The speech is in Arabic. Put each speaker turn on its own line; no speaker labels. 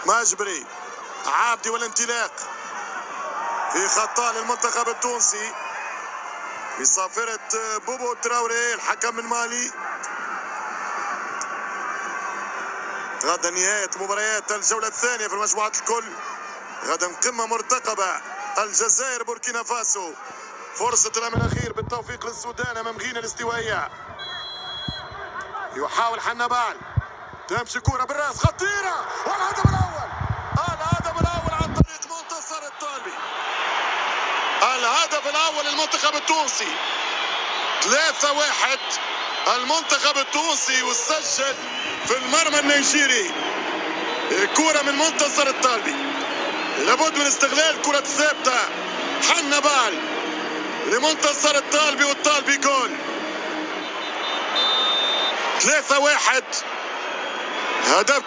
مجبري عابدي والانطلاق في خطا للمنتخب التونسي بصافرة بوبو تراوري الحكم من مالي. غدا نهاية مباريات الجولة الثانية في المجموعات الكل. غدا قمة مرتقبة الجزائر بوركينا فاسو. فرصة الأمل الأخير بالتوفيق للسودان أمام غينيا الاستوائية. يحاول حنبال تمشي كرة بالراس خطيرة والهدف الأول. الهدف الأول عن طريق منتصر الطالبي. الهدف الأول للمنتخب التونسي 3-1 المنتخب التونسي وسجل في المرمى النيجيري. كرة من منتصر الطالبي لابد من استغلال كرة ثابتة. حنبال لمنتصر الطالبي والطالبي جول. 3-1 هدف